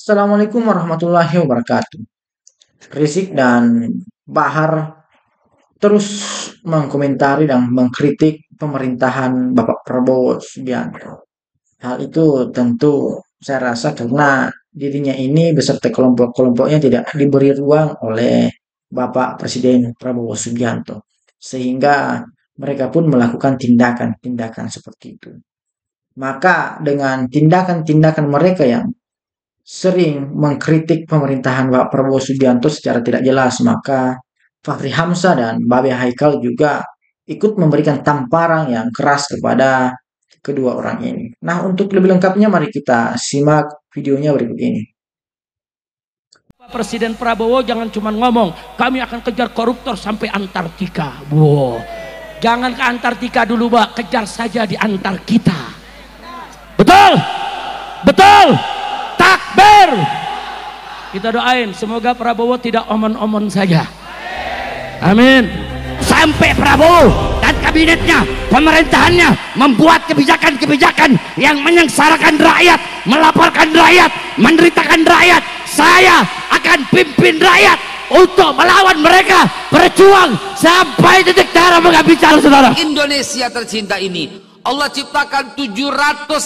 Assalamualaikum warahmatullahi wabarakatuh. Rizik dan Bahar terus mengkomentari dan mengkritik pemerintahan Bapak Prabowo Subianto. Hal itu tentu saya rasa karena dirinya ini beserta kelompok-kelompoknya tidak diberi ruang oleh Bapak Presiden Prabowo Subianto. Sehingga mereka pun melakukan tindakan-tindakan seperti itu. Maka dengan tindakan-tindakan mereka yang sering mengkritik pemerintahan Pak Prabowo Subianto secara tidak jelas, maka Fahri Hamzah dan Babe Haikal juga ikut memberikan tamparan yang keras kepada kedua orang ini. Nah, untuk lebih lengkapnya mari kita simak videonya berikut ini. Presiden Prabowo jangan cuma ngomong, kami akan kejar koruptor sampai Antartika. Wow. Jangan ke Antartika dulu, Pak, kejar saja di antar kita. Betul? Betul? Takbir. Kita doain semoga Prabowo tidak omon-omon saja. Amin. Sampai Prabowo dan kabinetnya, pemerintahannya membuat kebijakan-kebijakan yang menyengsarakan rakyat, melaporkan rakyat, menderitakan rakyat. Saya akan pimpin rakyat untuk melawan mereka, berjuang sampai titik darah menghabiskan saudara. Indonesia tercinta ini Allah ciptakan 714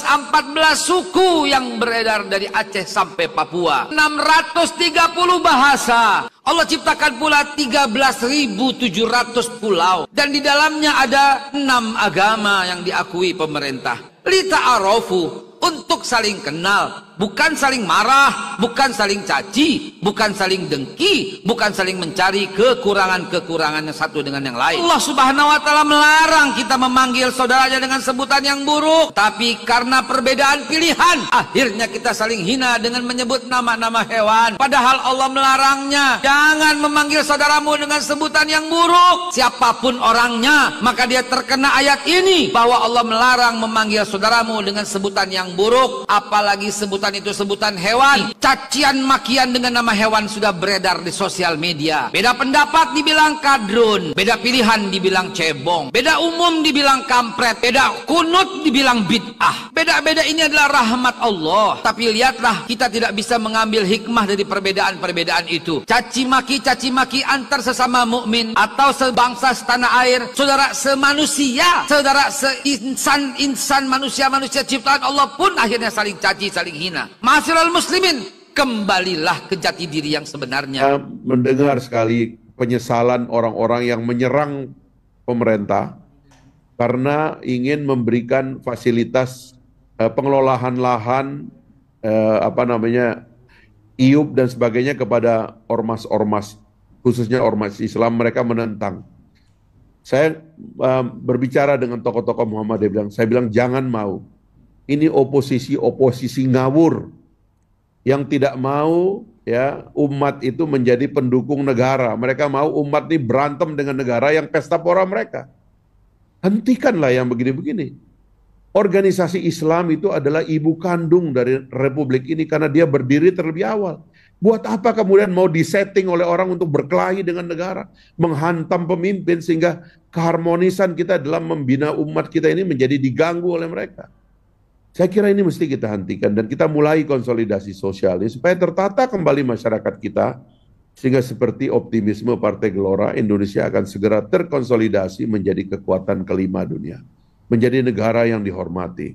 suku yang beredar dari Aceh sampai Papua, 630 bahasa. Allah ciptakan pula 13.700 pulau, dan di dalamnya ada 6 agama yang diakui pemerintah. Lita'arofu, untuk saling kenal, bukan saling marah, bukan saling caci, bukan saling dengki, bukan saling mencari kekurangan-kekurangan yang satu dengan yang lain. Allah Subhanahu wa taala melarang kita memanggil saudaranya dengan sebutan yang buruk, tapi karena perbedaan pilihan, akhirnya kita saling hina dengan menyebut nama-nama hewan. Padahal Allah melarangnya. Jangan memanggil saudaramu dengan sebutan yang buruk, siapapun orangnya, maka dia terkena ayat ini bahwa Allah melarang memanggil saudaramu dengan sebutan yang buruk, apalagi sebutan itu sebutan hewan. Cacian makian dengan nama hewan sudah beredar di sosial media. Beda pendapat dibilang kadrun, beda pilihan dibilang cebong, beda umum dibilang kampret, beda kunut dibilang bid'ah. Beda-beda ini adalah rahmat Allah, tapi lihatlah, kita tidak bisa mengambil hikmah dari perbedaan-perbedaan itu. Caci maki antar sesama mukmin atau sebangsa setanah air, saudara semanusia, saudara seinsan manusia ciptaan Allah pun akhirnya saling caci, saling hina. Ma'asyiral muslimin, kembalilah ke jati diri yang sebenarnya. Mendengar sekali penyesalan orang-orang yang menyerang pemerintah karena ingin memberikan fasilitas pengelolaan lahan, IUP dan sebagainya kepada ormas-ormas, khususnya ormas Islam. Mereka menentang. Saya berbicara dengan tokoh-tokoh Muhammadiyah, saya bilang jangan mau. Ini oposisi ngawur yang tidak mau ya umat itu menjadi pendukung negara. Mereka mau umat ini berantem dengan negara yang pesta pora mereka. Hentikanlah yang begini-begini. Organisasi Islam itu adalah ibu kandung dari republik ini karena dia berdiri terlebih awal. Buat apa kemudian mau disetting oleh orang untuk berkelahi dengan negara, menghantam pemimpin sehingga keharmonisan kita dalam membina umat kita ini menjadi diganggu oleh mereka. Saya kira ini mesti kita hentikan dan kita mulai konsolidasi sosial ini supaya tertata kembali masyarakat kita, sehingga seperti optimisme Partai Gelora, Indonesia akan segera terkonsolidasi menjadi kekuatan kelima dunia, menjadi negara yang dihormati.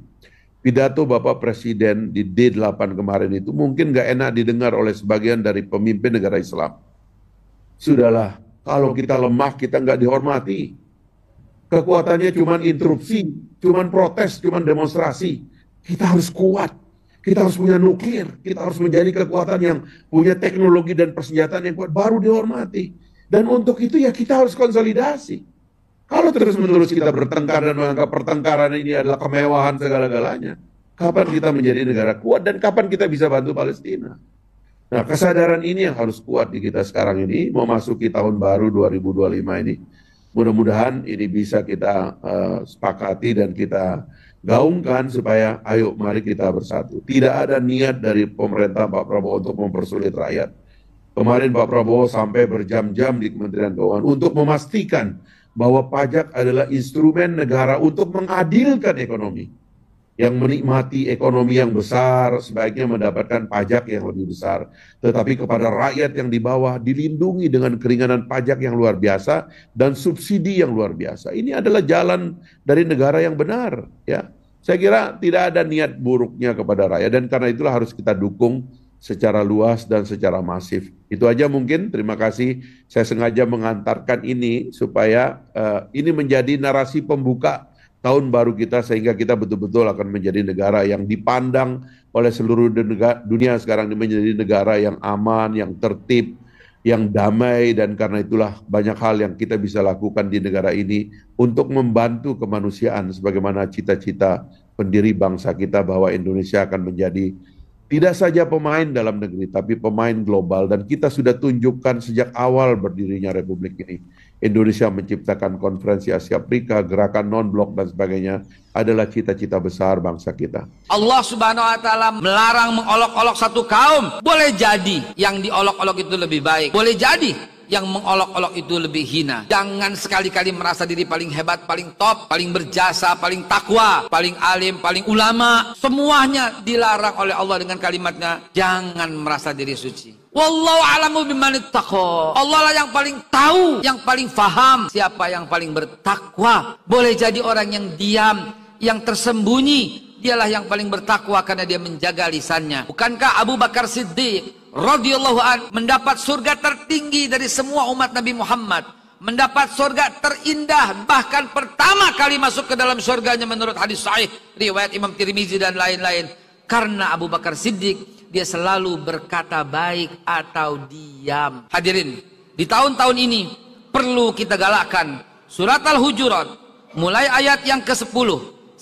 Pidato Bapak Presiden di D8 kemarin itu mungkin nggak enak didengar oleh sebagian dari pemimpin negara Islam. Sudahlah, kalau kita lemah kita nggak dihormati. Kekuatannya cuma interupsi, cuma protes, cuma demonstrasi. Kita harus kuat, kita harus punya nuklir, kita harus menjadi kekuatan yang punya teknologi dan persenjataan yang kuat, baru dihormati. Dan untuk itu ya kita harus konsolidasi. Kalau terus-menerus kita bertengkar dan menganggap pertengkaran ini adalah kemewahan segala-galanya, kapan kita menjadi negara kuat dan kapan kita bisa bantu Palestina? Nah, kesadaran ini yang harus kuat di kita sekarang ini, memasuki tahun baru 2025 ini. Mudah-mudahan ini bisa kita sepakati dan kita gaungkan supaya ayo mari kita bersatu. Tidak ada niat dari pemerintah Pak Prabowo untuk mempersulit rakyat. Kemarin Pak Prabowo sampai berjam-jam di Kementerian Keuangan untuk memastikan bahwa pajak adalah instrumen negara untuk mengadilkan ekonomi. yang menikmati ekonomi yang besar sebaiknya mendapatkan pajak yang lebih besar. Tetapi kepada rakyat yang di bawah dilindungi dengan keringanan pajak yang luar biasa dan subsidi yang luar biasa. Ini adalah jalan dari negara yang benar, ya. Saya kira tidak ada niat buruknya kepada rakyat dan karena itulah harus kita dukung secara luas dan secara masif. Itu aja mungkin. Terima kasih. Saya sengaja mengantarkan ini supaya ini menjadi narasi pembuka tahun baru kita sehingga kita betul-betul akan menjadi negara yang dipandang oleh seluruh dunia sekarang ini menjadi negara yang aman, yang tertib, yang damai, dan karena itulah banyak hal yang kita bisa lakukan di negara ini untuk membantu kemanusiaan sebagaimana cita-cita pendiri bangsa kita bahwa Indonesia akan menjadi tidak saja pemain dalam negeri, tapi pemain global. Dan kita sudah tunjukkan sejak awal berdirinya Republik ini. Indonesia menciptakan konferensi Asia Afrika, gerakan non-blok dan sebagainya adalah cita-cita besar bangsa kita. Allah Subhanahu wa Ta'ala melarang mengolok-olok satu kaum. Boleh jadi yang diolok-olok itu lebih baik. Boleh jadi yang mengolok-olok itu lebih hina. Jangan sekali-kali merasa diri paling hebat, paling top, paling berjasa, paling takwa, paling alim, paling ulama. Semuanya dilarang oleh Allah dengan kalimatnya, jangan merasa diri suci. Wallahu a'lamu bimanittaqo. Allah lah yang paling tahu, yang paling faham siapa yang paling bertakwa. Boleh jadi orang yang diam, yang tersembunyi, dialah yang paling bertakwa karena dia menjaga lisannya. Bukankah Abu Bakar Siddiq radhiyallahu an mendapat surga tertinggi dari semua umat Nabi Muhammad, mendapat surga terindah, bahkan pertama kali masuk ke dalam surganya menurut hadis sahih riwayat Imam Tirmizi dan lain-lain, karena Abu Bakar Siddiq dia selalu berkata baik atau diam. Hadirin, di tahun-tahun ini perlu kita galakkan surat Al-Hujurat mulai ayat yang ke-10, 11,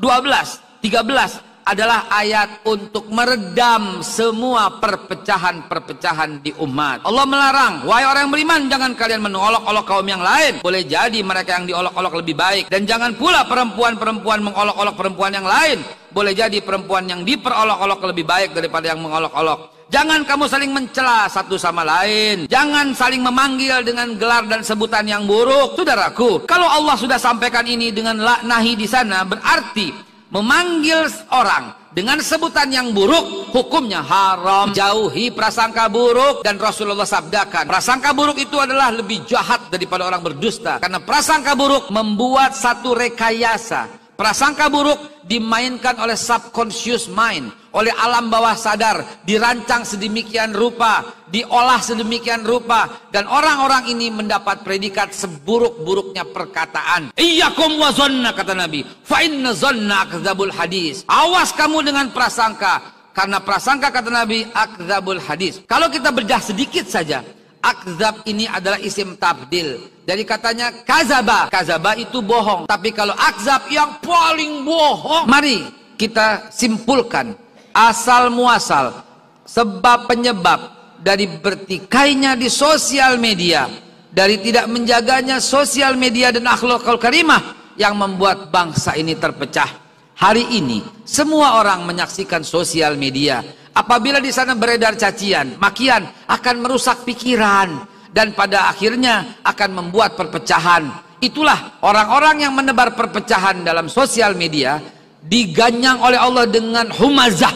12, 13 adalah ayat untuk meredam semua perpecahan-perpecahan di umat. Allah melarang, wahai orang yang beriman, jangan kalian mengolok-olok kaum yang lain. Boleh jadi mereka yang diolok-olok lebih baik. Dan jangan pula perempuan-perempuan mengolok-olok perempuan yang lain. Boleh jadi perempuan yang diperolok-olok lebih baik daripada yang mengolok-olok. Jangan kamu saling mencela satu sama lain. Jangan saling memanggil dengan gelar dan sebutan yang buruk. Saudaraku, kalau Allah sudah sampaikan ini dengan laknahi di sana, berarti memanggil orang dengan sebutan yang buruk hukumnya haram. Jauhi prasangka buruk, dan Rasulullah sabdakan prasangka buruk itu adalah lebih jahat daripada orang berdusta, karena prasangka buruk membuat satu rekayasa. Prasangka buruk dimainkan oleh subconscious mind, oleh alam bawah sadar, dirancang sedemikian rupa, diolah sedemikian rupa, dan orang-orang ini mendapat predikat seburuk-buruknya perkataan. Iyyakum wa zanna, kata Nabi, fa inna zanna akdzabul hadis. Awas kamu dengan prasangka, karena prasangka, kata Nabi, akdzabul hadis. Kalau kita bedah sedikit saja, akdzab ini adalah isim tabdil dari katanya kazaba. Kazaba itu bohong, tapi kalau akdzab yang paling bohong. Mari kita simpulkan asal muasal, sebab penyebab dari bertikainya di sosial media, dari tidak menjaganya sosial media dan akhlakul karimah yang membuat bangsa ini terpecah. Hari ini semua orang menyaksikan sosial media. Apabila di sana beredar cacian, makian, akan merusak pikiran dan pada akhirnya akan membuat perpecahan. Itulah orang-orang yang menebar perpecahan dalam sosial media diganyang oleh Allah dengan humazah,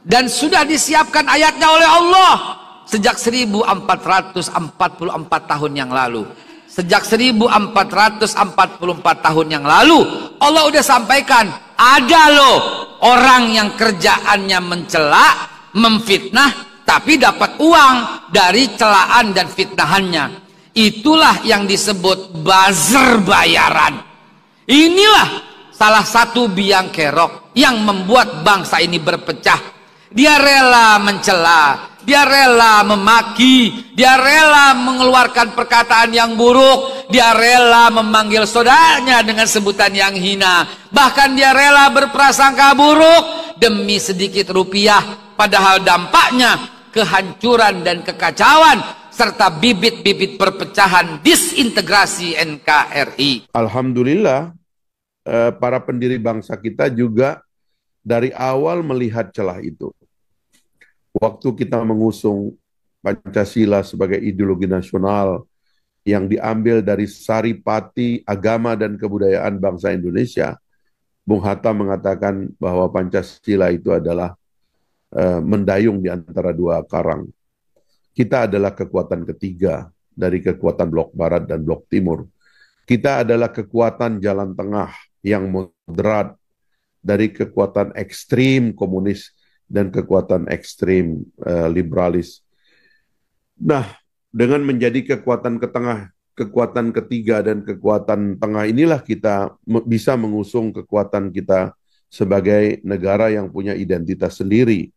dan sudah disiapkan ayatnya oleh Allah sejak 1444 tahun yang lalu. Sejak 1444 tahun yang lalu Allah udah sampaikan, ada loh orang yang kerjaannya mencela, memfitnah, tapi dapat uang dari celaan dan fitnahannya. Itulah yang disebut buzzer bayaran. Inilah salah satu biang kerok yang membuat bangsa ini berpecah. Dia rela mencela, dia rela memaki, dia rela mengeluarkan perkataan yang buruk, dia rela memanggil saudaranya dengan sebutan yang hina, bahkan dia rela berprasangka buruk demi sedikit rupiah, padahal dampaknya kehancuran dan kekacauan serta bibit-bibit perpecahan disintegrasi NKRI. Alhamdulillah, para pendiri bangsa kita juga dari awal melihat celah itu. Waktu kita mengusung Pancasila sebagai ideologi nasional yang diambil dari saripati agama dan kebudayaan bangsa Indonesia, Bung Hatta mengatakan bahwa Pancasila itu adalah mendayung di antara dua karang. Kita adalah kekuatan ketiga dari kekuatan blok barat dan blok timur. Kita adalah kekuatan jalan tengah yang moderat dari kekuatan ekstrim komunis dan kekuatan ekstrim liberalis. Nah, dengan menjadi kekuatan ketiga dan kekuatan tengah inilah kita bisa mengusung kekuatan kita sebagai negara yang punya identitas sendiri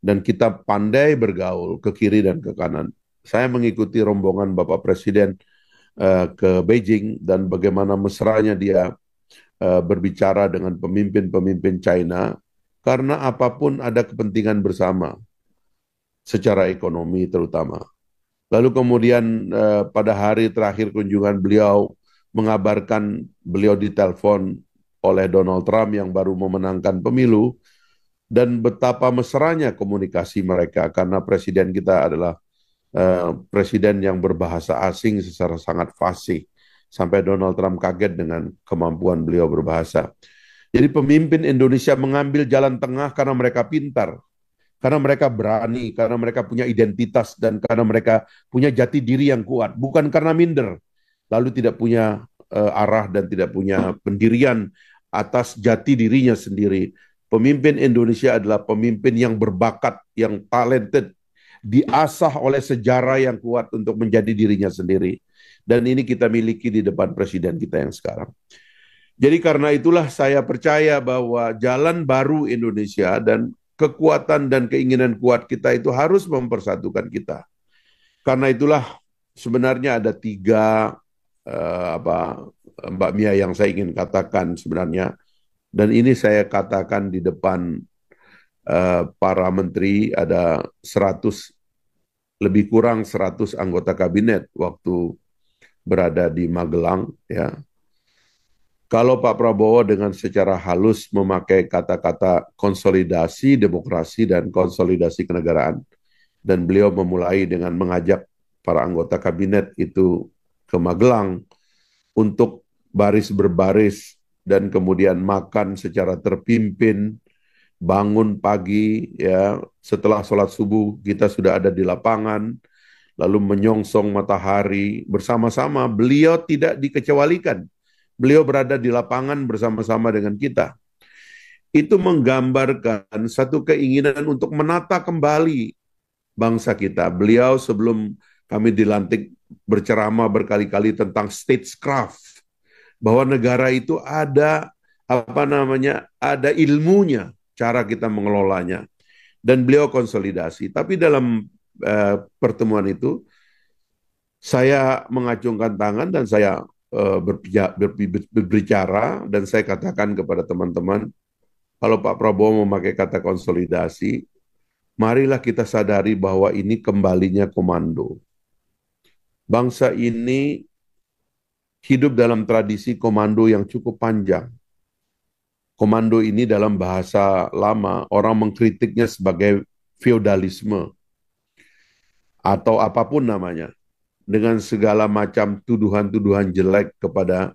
dan kita pandai bergaul ke kiri dan ke kanan. Saya mengikuti rombongan Bapak Presiden ke Beijing dan bagaimana mesranya dia berbicara dengan pemimpin-pemimpin China karena apapun ada kepentingan bersama secara ekonomi terutama. Lalu kemudian pada hari terakhir kunjungan beliau mengabarkan beliau ditelepon oleh Donald Trump yang baru memenangkan pemilu dan betapa mesranya komunikasi mereka karena presiden kita adalah presiden yang berbahasa asing secara sangat fasih sampai Donald Trump kaget dengan kemampuan beliau berbahasa. Jadi pemimpin Indonesia mengambil jalan tengah karena mereka pintar, karena mereka berani, karena mereka punya identitas, dan karena mereka punya jati diri yang kuat. Bukan karena minder, lalu tidak punya arah dan tidak punya pendirian atas jati dirinya sendiri. Pemimpin Indonesia adalah pemimpin yang berbakat, yang talented, diasah oleh sejarah yang kuat untuk menjadi dirinya sendiri. Dan ini kita miliki di depan presiden kita yang sekarang. Jadi karena itulah saya percaya bahwa jalan baru Indonesia dan kekuatan dan keinginan kuat kita itu harus mempersatukan kita. Karena itulah sebenarnya ada tiga Mbak Mia yang saya ingin katakan sebenarnya. Dan ini saya katakan di depan para menteri, ada 100 lebih kurang 100 anggota kabinet waktu berada di Magelang, ya. Kalau Pak Prabowo dengan secara halus memakai kata-kata konsolidasi demokrasi dan konsolidasi kenegaraan, dan beliau memulai dengan mengajak para anggota kabinet itu ke Magelang untuk baris berbaris dan kemudian makan secara terpimpin, bangun pagi, ya, setelah sholat subuh kita sudah ada di lapangan, lalu menyongsong matahari bersama-sama. Beliau tidak dikecualikan. Beliau berada di lapangan bersama-sama dengan kita. Itu menggambarkan satu keinginan untuk menata kembali bangsa kita. Beliau sebelum kami dilantik berceramah berkali-kali tentang statecraft, bahwa negara itu ada ada ilmunya, cara kita mengelolanya. Dan beliau konsolidasi. Tapi dalam pertemuan itu, saya mengacungkan tangan dan saya berbicara dan saya katakan kepada teman-teman, kalau Pak Prabowo memakai kata konsolidasi, marilah kita sadari bahwa ini kembalinya komando. Bangsa ini hidup dalam tradisi komando yang cukup panjang. Komando ini dalam bahasa lama, orang mengkritiknya sebagai feodalisme atau apapun namanya, dengan segala macam tuduhan-tuduhan jelek kepada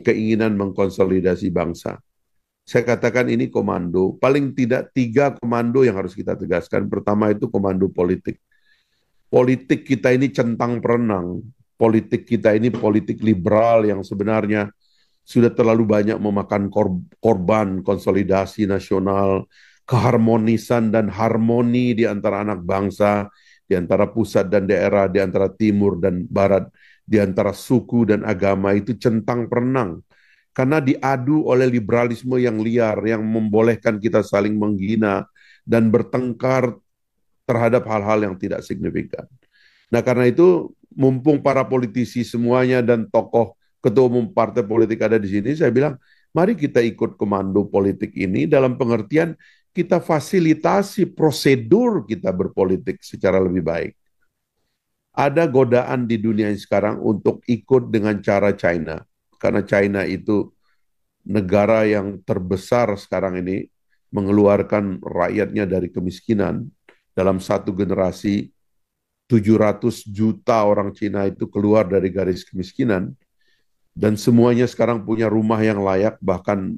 keinginan mengkonsolidasi bangsa. Saya katakan ini komando, paling tidak 3 komando yang harus kita tegaskan. Pertama itu komando politik. Politik kita ini centang perenang, politik kita ini politik liberal yang sebenarnya sudah terlalu banyak memakan korban konsolidasi nasional, keharmonisan dan harmoni di antara anak bangsa, di antara pusat dan daerah, di antara timur dan barat, di antara suku dan agama itu centang perenang. Karena diadu oleh liberalisme yang liar, yang membolehkan kita saling menghina dan bertengkar terhadap hal-hal yang tidak signifikan. Nah karena itu, mumpung para politisi semuanya dan tokoh ketua umum partai politik ada di sini, saya bilang, mari kita ikut komando politik ini dalam pengertian kita fasilitasi prosedur kita berpolitik secara lebih baik. Ada godaan di dunia sekarang untuk ikut dengan cara China. Karena China itu negara yang terbesar sekarang ini, mengeluarkan rakyatnya dari kemiskinan. Dalam satu generasi, 700 juta orang Cina itu keluar dari garis kemiskinan. Dan semuanya sekarang punya rumah yang layak, bahkan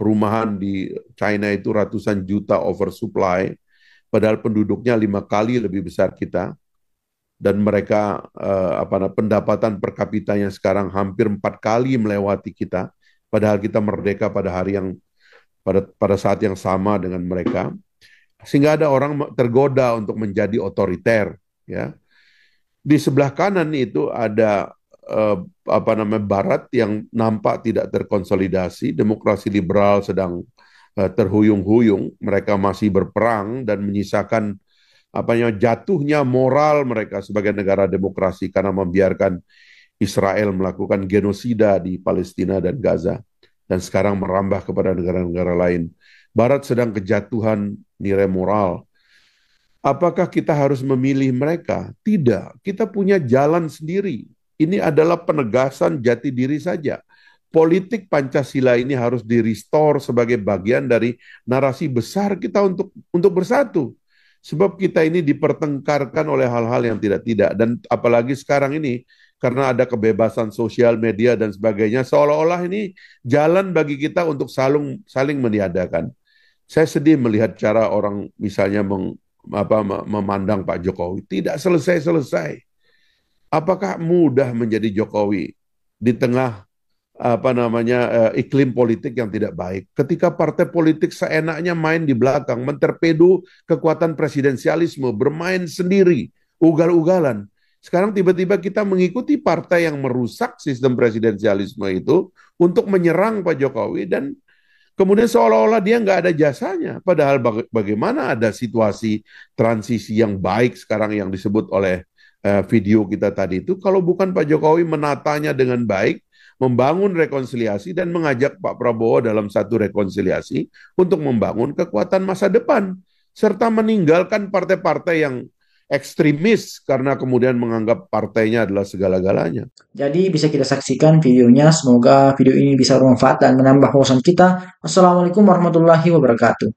perumahan di China itu ratusan juta oversupply, padahal penduduknya 5 kali lebih besar kita, dan mereka pendapatan per kapitanya sekarang hampir 4 kali melewati kita, padahal kita merdeka pada hari yang pada saat yang sama dengan mereka, sehingga ada orang tergoda untuk menjadi otoriter, ya. Di sebelah kanan itu ada Barat yang nampak tidak terkonsolidasi, demokrasi liberal sedang terhuyung-huyung, mereka masih berperang dan menyisakan jatuhnya moral mereka sebagai negara demokrasi karena membiarkan Israel melakukan genosida di Palestina dan Gaza, dan sekarang merambah kepada negara-negara lain. Barat sedang kejatuhan nilai moral. Apakah kita harus memilih mereka? Tidak, kita punya jalan sendiri. Ini adalah penegasan jati diri saja. Politik Pancasila ini harus di-restore sebagai bagian dari narasi besar kita untuk bersatu. Sebab kita ini dipertengkarkan oleh hal-hal yang tidak-tidak. Dan apalagi sekarang ini, karena ada kebebasan sosial media dan sebagainya, seolah-olah ini jalan bagi kita untuk saling meniadakan. Saya sedih melihat cara orang misalnya memandang Pak Jokowi. Tidak selesai-selesai. Apakah mudah menjadi Jokowi di tengah iklim politik yang tidak baik? Ketika partai politik seenaknya main di belakang, mentorpedo kekuatan presidensialisme, bermain sendiri, ugal-ugalan. Sekarang tiba-tiba kita mengikuti partai yang merusak sistem presidensialisme itu untuk menyerang Pak Jokowi, dan kemudian seolah-olah dia nggak ada jasanya. Padahal bagaimana ada situasi transisi yang baik sekarang yang disebut oleh video kita tadi itu, kalau bukan Pak Jokowi menatanya dengan baik, membangun rekonsiliasi dan mengajak Pak Prabowo dalam satu rekonsiliasi untuk membangun kekuatan masa depan, serta meninggalkan partai-partai yang ekstremis karena kemudian menganggap partainya adalah segala-galanya. Jadi bisa kita saksikan videonya. Semoga video ini bisa bermanfaat dan menambah wawasan kita. Assalamualaikum warahmatullahi wabarakatuh.